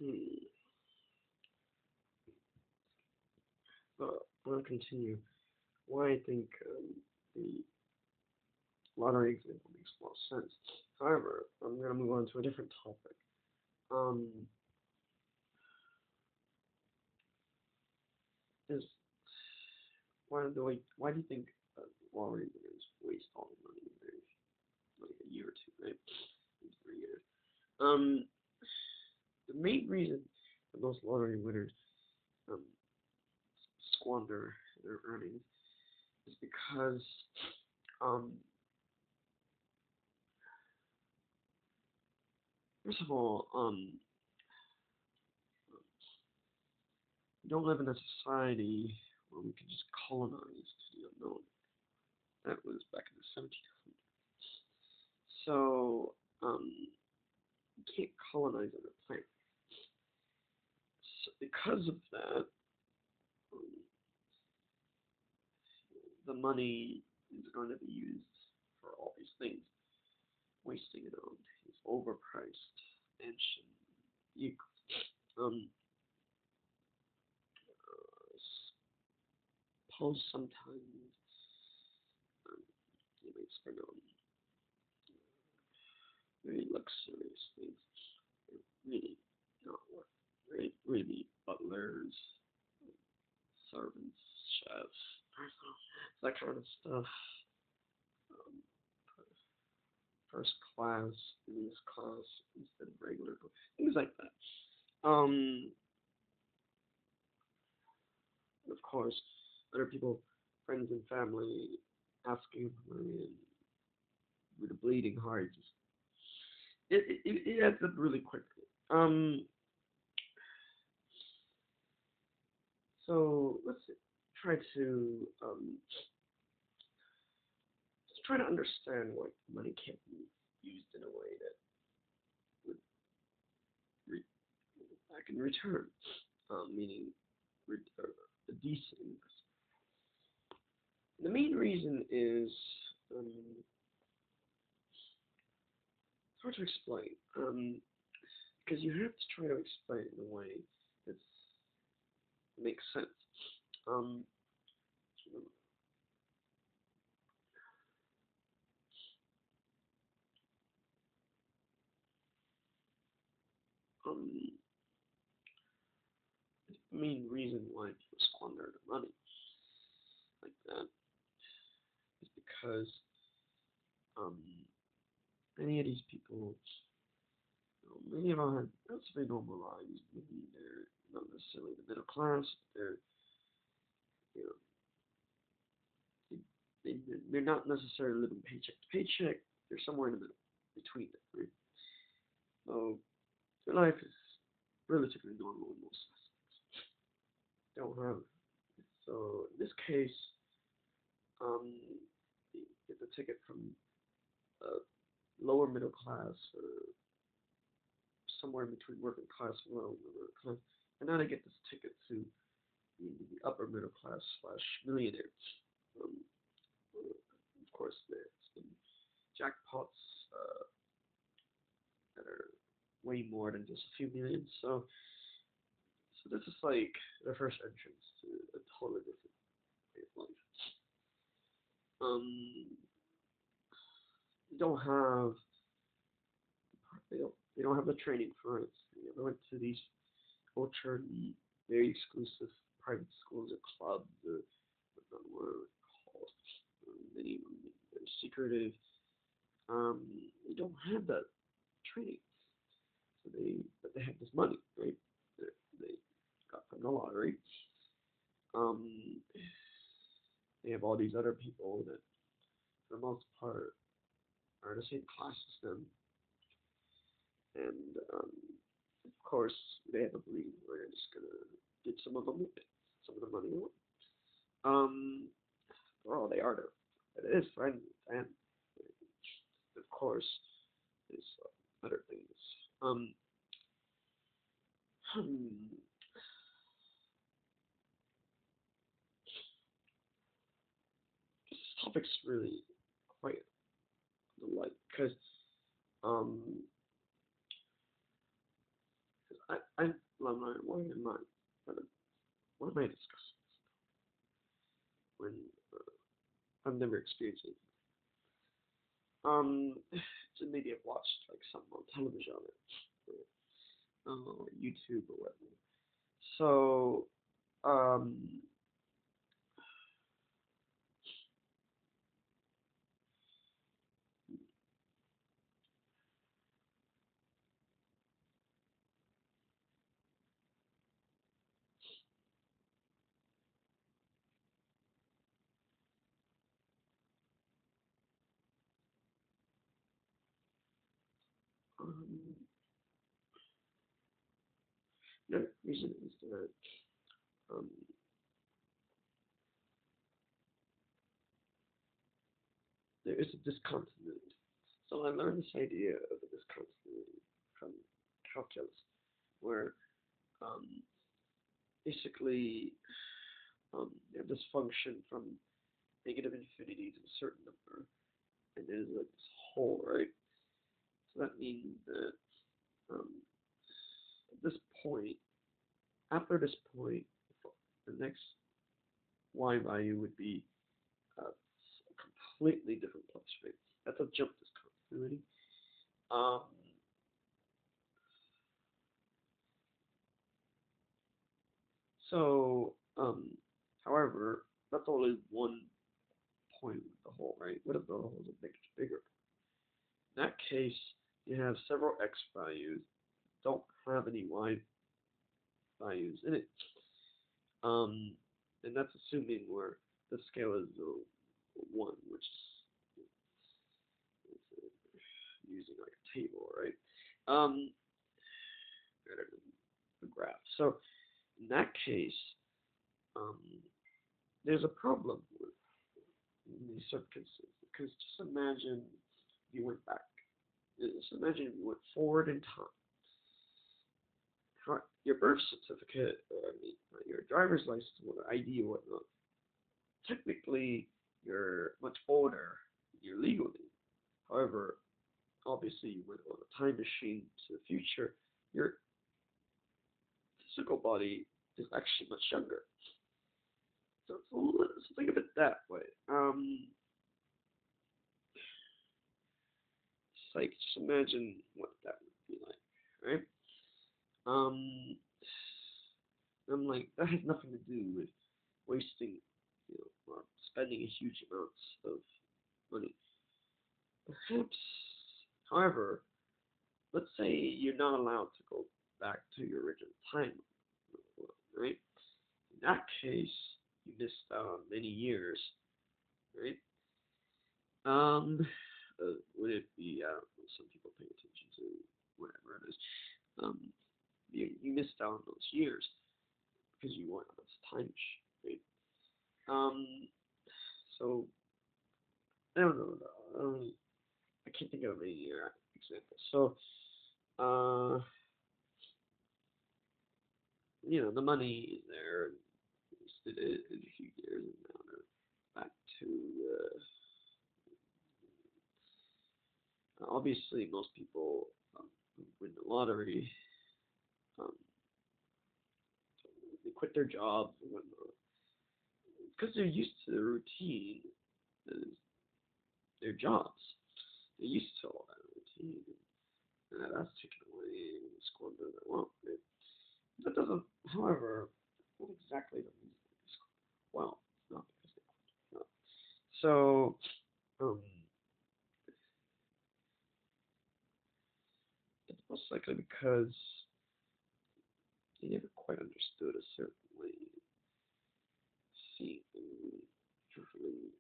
Hmm. But I'm gonna continue. Why I think the lottery example makes a lot of sense. However, I'm gonna move on to a different topic. Um, is why do you think lottery winners waste all the money in like a year or two, right? 3 years. Um, the main reason that most lottery winners um, squander their earnings is because um, first of all, we don't live in a society where we can just colonize to the unknown. That was back in the 1700s. So you can't colonize other planets. So because of that, um, the money is going to be used for all these things, wasting it on these overpriced mansion vehicles. Um, suppose sometimes um, you might spend on very luxurious things. Really not worth. Right? Really butlers, servants, chefs, that kind of stuff. Um, first class, business class instead of regular, things like that. Of course, other people, friends and family, asking for money and with a bleeding heart, just it adds up really quickly. So try to um, let's try to understand why money can't be used in a way that would re- back in return, meaning a decent investment. The main reason is um, it's hard to explain because you have to try to explain it in a way that makes sense. Um, um, the main reason why people squander their money like that is because um, many of these people, many of them have relatively normal lives. Maybe they're not necessarily the middle class, but you know, they, they're not necessarily living paycheck to paycheck. They're somewhere in the middle between them, right? So their life is relatively normal in most aspects. They don't have so in this case, um, you get the ticket from uh, lower middle class or somewhere in between working class and lower middle class, and now they get this ticket to the upper middle class slash millionaires. Um, of course, there's been jackpots that are way more than just a few million. So this is like the first entrance to a totally different way of life. Um, you don't have they don't have the training for it. They went to these ultra elite, very exclusive private schools or clubs or what called. Many of them are secretive. They don't have that training, so they have this money, right? They got from the lottery. Um, they have all these other people that, for the most part, are in the same class as them, and of course, they have a belief where they're just gonna get some of them, some of the money away. Um, well, they are there. It is friends and of course, there's other things. Um, hmm, this topic's really quite like because um, why am I, what am I discussing when I've never experienced it? So maybe I've watched like something on television or YouTube or whatever. So, um, um, the reason is that um, there is a discontinuity. So I learned this idea of a discontinuity from calculus, where um, basically you have this function from negative infinity to a certain number, and there's like this hole, right? So that means that um, at this point, after this point, the next y value would be a completely different place, right? That's a jump discontinuity. Um, however, that's only one point with the hole, right? What if the hole is a much bigger? In that case, you have several x values, don't have any y values in it. Um, and that's assuming where the scale is 1, which is using like a table, right? Rather than a graph. So in that case, um, there's a problem with these circumstances because just imagine you went back. Just imagine you went forward in time. Your birth certificate, your driver's license, or ID, or whatnot. Technically, you're much older. You're legally. However, obviously, you went on a time machine to the future. Your physical body is actually much younger. So think of it that way. It's like just imagine what that would be like, right? Um, I'm like that has nothing to do with wasting, or spending a huge amounts of money. Perhaps, however, let's say you're not allowed to go back to your original time, right? In that case, you missed out on many years, right? Um, would it be, I don't know, some people pay attention to whatever it is. Um, you missed out on those years because you went on this time machine, right? So I don't know. I can't think of any example. So, uh, the money is there. It is in a few years, and now they're back to. Obviously, most people who win the lottery, um, they quit their jobs and whatnot because they're used to the routine, that is their jobs. They're used to all that routine, and that's taken away and squandered. Well, that doesn't. However, not exactly the reason they squandered. Well, not because they quit. No. So, it's most likely because they never quite understood a certain way. See, truthfully,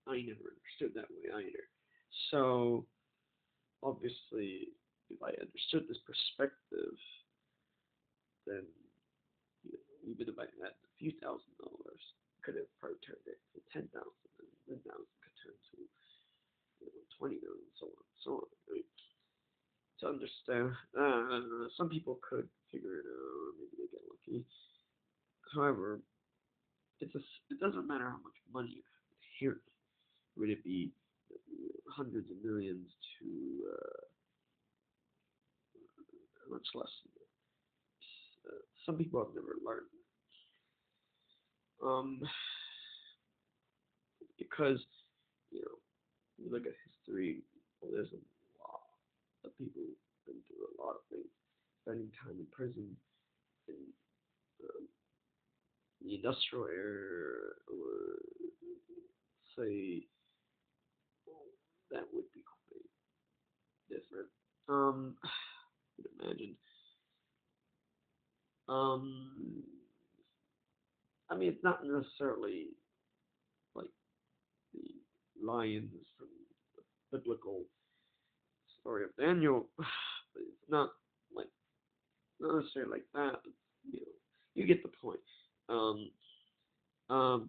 I never understood that way either. So, obviously, if I understood this perspective, then even if I had a few $1,000, I could have probably turned it to 10,000, and then 1,000 could turn to 20 million, so on, so on. I mean, to understand, some people could figure it out, maybe they get lucky. However, it doesn't matter how much money you have here. Would it be hundreds of millions to much less. Some people have never learned. Um, because you look at history, well, there's a lot of people been through a lot of things, spending time in prison, in um, the industrial era, or say that would be quite different. I could imagine. Um, I mean, it's not necessarily like the lions from the biblical story of Daniel, but it's not like not necessarily like that. You know, you get the point. Um,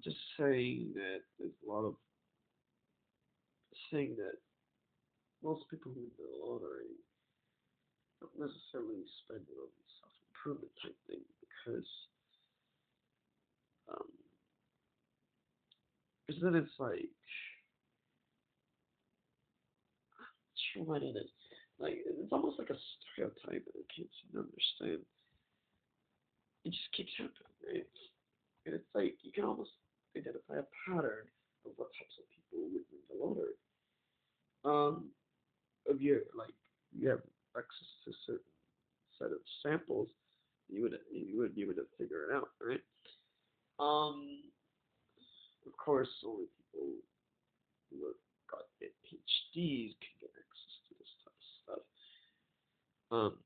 just saying that there's a lot of saying that most people who win the lottery don't necessarily spend it on self improvement type thing um, because then it's like, sure what it is. Like it's almost like a stereotype that I can't seem to understand. It just keeps happening, right? And it's like you can almost identify a pattern of what types of people would win the lottery. Um, if you have access to a certain set of samples, you would have figured it out, right? Um, of course, only people who have got PhDs can get access to this type of stuff.